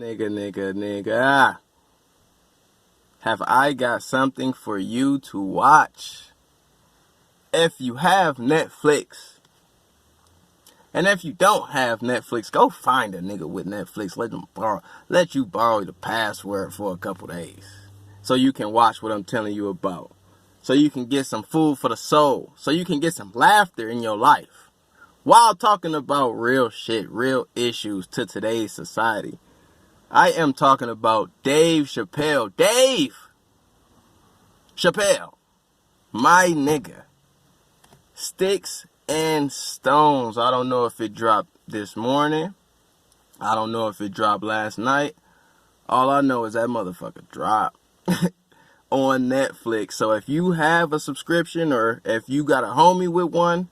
Nigga. Have I got something for you to watch? If you have Netflix, and if you don't have Netflix, go find a nigga with Netflix. Let you borrow the password for a couple days, so you can watch what I'm telling you about. So you can get some food for the soul. So you can get some laughter in your life, while talking about real shit, real issues to today's society. I am talking about Dave Chappelle. Dave Chappelle, my nigga. Sticks and Stones. I don't know if it dropped this morning. I don't know if it dropped last night. All I know is that motherfucker dropped on Netflix. So if you have a subscription, or if you got a homie with one,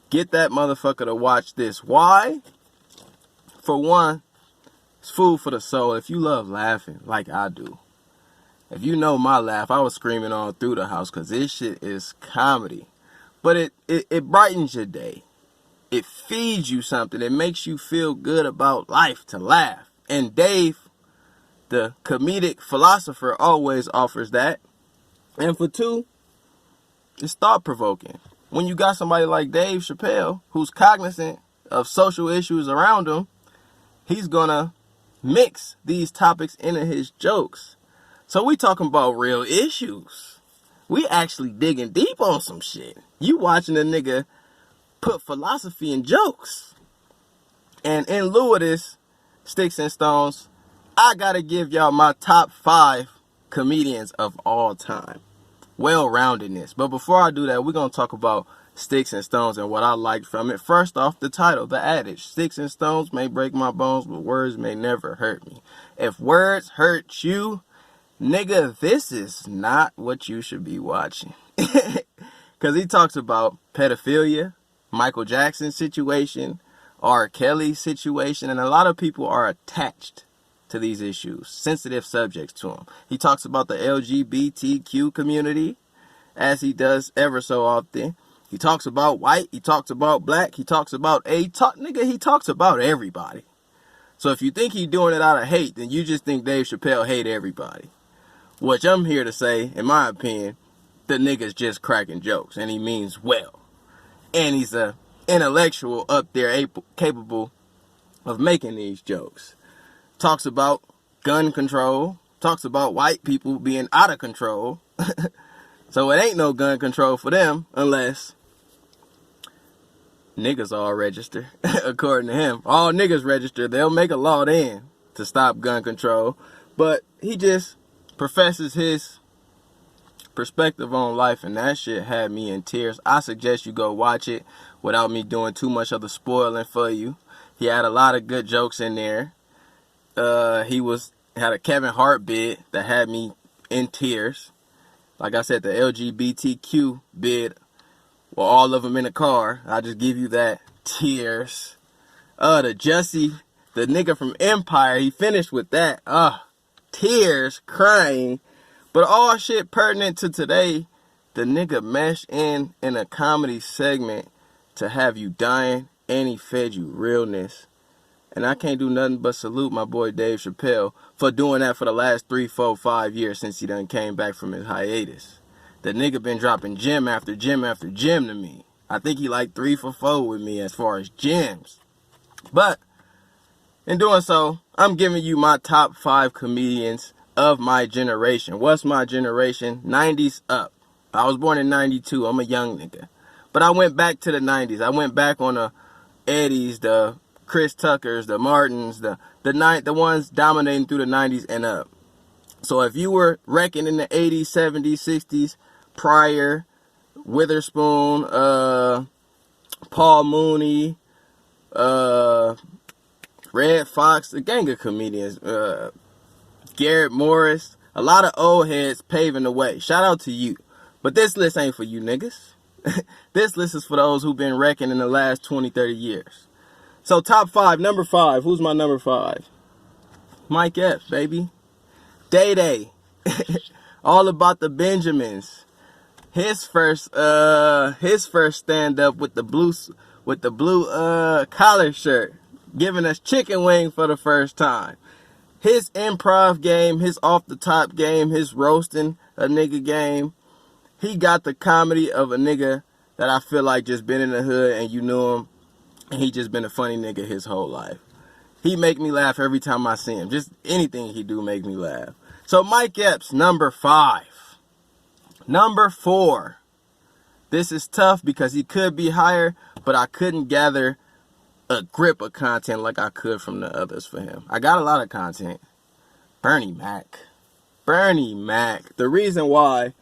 get that motherfucker to watch this. Why? For one, it's food for the soul. If you love laughing like I do, if you know my laugh, I was screaming all through the house because this shit is comedy. But it brightens your day. It feeds you something. It makes you feel good about life to laugh. And Dave, the comedic philosopher, always offers that. And for two, it's thought-provoking. When you got somebody like Dave Chappelle, who's cognizant of social issues around him, he's gonna mix these topics into his jokes. So we talking about real issues. We actually digging deep on some shit. You watching a nigga put philosophy in jokes. And in lieu of this, Sticks and Stones, I gotta give y'all my top 5 comedians of all time. Well-roundedness. But before I do that, we're gonna talk about Sticks and Stones and what I liked from it. First off, the title, the adage. Sticks and stones may break my bones, but words may never hurt me. If words hurt you, nigga, this is not what you should be watching. Because he talks about pedophilia, Michael Jackson's situation, R. Kelly's situation, and a lot of people are attached to these issues, sensitive subjects to them. He talks about the LGBTQ community, as he does ever so often. He talks about white, he talks about black, he talks about he talks about everybody. So if you think he's doing it out of hate, then you just think Dave Chappelle hate everybody. Which I'm here to say, in my opinion, the nigga's just cracking jokes, and he means well. And he's a intellectual up there capable of making these jokes. Talks about gun control, talks about white people being out of control. So it ain't no gun control for them unless niggas all register. According to him, all niggas register. They'll make a law then to stop gun control. But he just professes his perspective on life, and that shit had me in tears. I suggest you go watch it without me doing too much of the spoiling for you. He had a lot of good jokes in there. He had a Kevin Hart bit that had me in tears. Like I said, the LGBTQ bit, well, all of them in the car. I just give you that. Tears. The Jussie, the nigga from Empire, he finished with that. Tears, crying. But all shit pertinent to today, the nigga meshed in a comedy segment to have you dying, and he fed you realness. And I can't do nothing but salute my boy Dave Chappelle for doing that for the last 3, 4, 5 years since he done came back from his hiatus. The nigga been dropping gem after gem after gem to me. I think he like 3 for 4 with me as far as gems. But in doing so, I'm giving you my top 5 comedians of my generation. What's my generation? 90s up. I was born in 92. I'm a young nigga. But I went back to the 90s. I went back on the Eddies, the Chris Tuckers, the Martins, the ones dominating through the 90s and up. So if you were wrecking in the 80s, 70s, 60s, Pryor, Witherspoon, Paul Mooney, Red Fox, a gang of comedians, Garrett Morris, a lot of old heads paving the way. Shout out to you. But this list ain't for you niggas. This list is for those who've been wrecking in the last 20, 30 years. So top 5, number 5. Who's my number 5? Mike Epps, baby. Day Day. All about the Benjamins. His first stand up with the blue collar shirt, giving us chicken wing for the first time. His improv game, his off the top game, his roasting a nigga game, he got the comedy of a nigga that I feel like just been in the hood and you knew him and he just been a funny nigga his whole life. He make me laugh every time I see him. Just anything he do make me laugh. So Mike Epps, number 5. Number 4. This is tough because he could be higher, but I couldn't gather a grip of content like I could from the others for him. I got a lot of content. Bernie Mac. Bernie Mac. The reason why: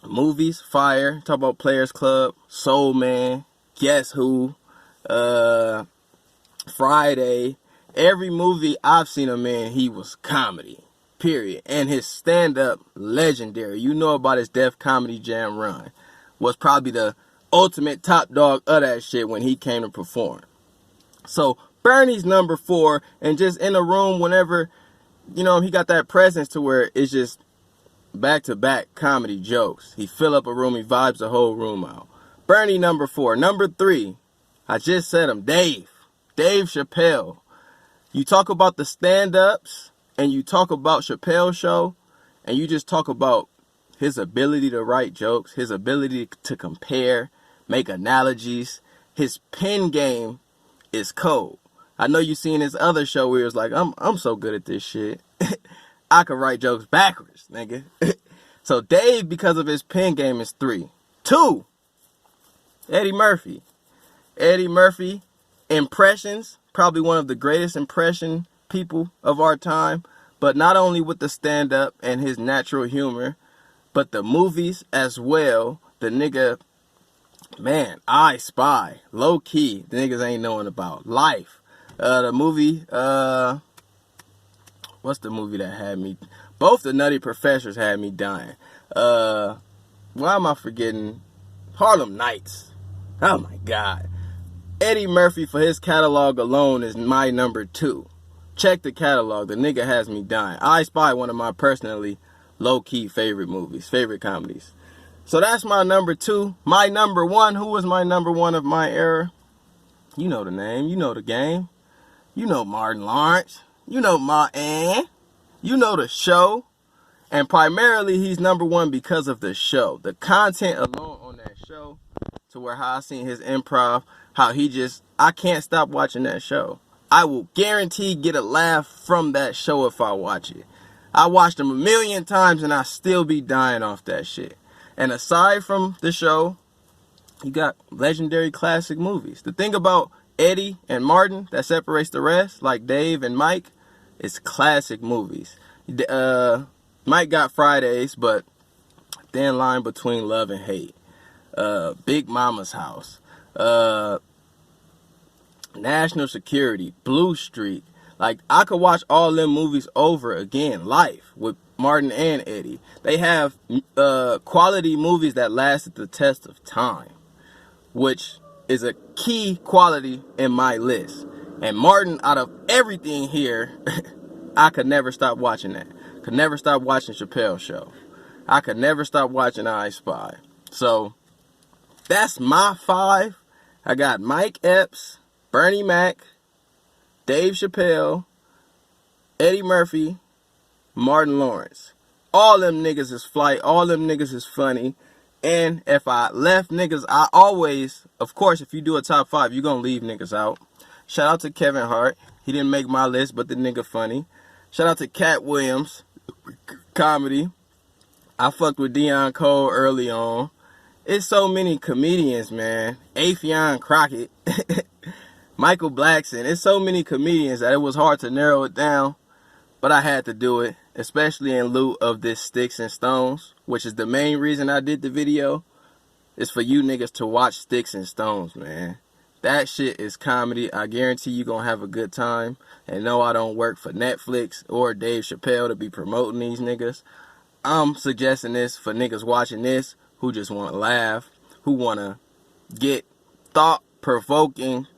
movies, fire, talk about Players Club, Soul Man, Guess Who, Friday. Every movie I've seen him in, he was comedy. Period. And his stand-up, legendary. You know about his Def Comedy Jam run. Was probably the ultimate top dog of that shit when he came to perform. So Bernie's number 4, and just in a room whenever, you know, he got that presence to where it's just back-to-back comedy jokes. He fill up a room, he vibes the whole room out. Bernie, number 4. Number 3, I just said him, Dave Chappelle. You talk about the stand-ups, and you talk about Chappelle show, and you just talk about his ability to write jokes, his ability to compare, make analogies. His pen game is cold. I know you seen his other show where he was like, I'm so good at this shit. I could write jokes backwards, nigga. So Dave, because of his pen game, is 3. 2, Eddie Murphy. Eddie Murphy, impressions, probably one of the greatest impression people of our time, but not only with the stand-up and his natural humor, but the movies as well. The nigga, man, I Spy, low key, the niggas ain't knowing about. Life, the movie, what's the movie that had me? Both the Nutty Professors had me dying. Why am I forgetting? Harlem Nights. Oh my God. Eddie Murphy, for his catalog alone, is my number 2. Check the catalog. The nigga has me dying. I Spy, one of my personally low-key favorite movies, favorite comedies. So that's my number 2. My number 1, who was my number 1 of my era? You know the name. You know the game. You know Martin Lawrence. You know Martin. You know the show. And primarily, he's number 1 because of the show. The content alone on that show, to where how I seen his improv, how he just, I can't stop watching that show. I will guarantee get a laugh from that show if I watch it. I watched him a million times and I still be dying off that shit. And aside from the show, you got legendary classic movies. The thing about Eddie and Martin that separates the rest, like Dave and Mike, is classic movies. Mike got Fridays, but thin line between love and hate. Big Mama's House. National Security, Blue Streak. Like, I could watch all them movies over again. Life, with Martin and Eddie. They have quality movies that lasted the test of time, which is a key quality in my list. And Martin, out of everything here, I could never stop watching that. Could never stop watching Chappelle show. I could never stop watching I Spy. So, that's my 5. I got Mike Epps, Bernie Mac, Dave Chappelle, Eddie Murphy, Martin Lawrence. All them niggas is flight. All them niggas is funny. And if I left niggas, I always, of course, if you do a top 5, you're going to leave niggas out. Shout out to Kevin Hart. He didn't make my list, but the nigga funny. Shout out to Cat Williams. Comedy. I fucked with Deion Cole early on. It's so many comedians, man. Affion Crockett. Michael Blackson. It's so many comedians that it was hard to narrow it down. But I had to do it, especially in lieu of this Sticks and Stones, which is the main reason I did the video, is for you niggas to watch Sticks and Stones, man. That shit is comedy. I guarantee you gonna have a good time. And no, I don't work for Netflix or Dave Chappelle to be promoting these niggas. I'm suggesting this for niggas watching this who just want to laugh, who want to get thought-provoking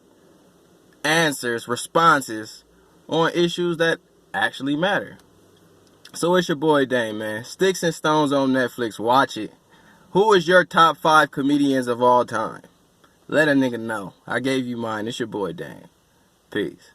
answers, responses on issues that actually matter. So it's your boy Dame, man. Sticks and Stones on Netflix. Watch it. Who is your top 5 comedians of all time? Let a nigga know. I gave you mine. It's your boy Dame. Peace.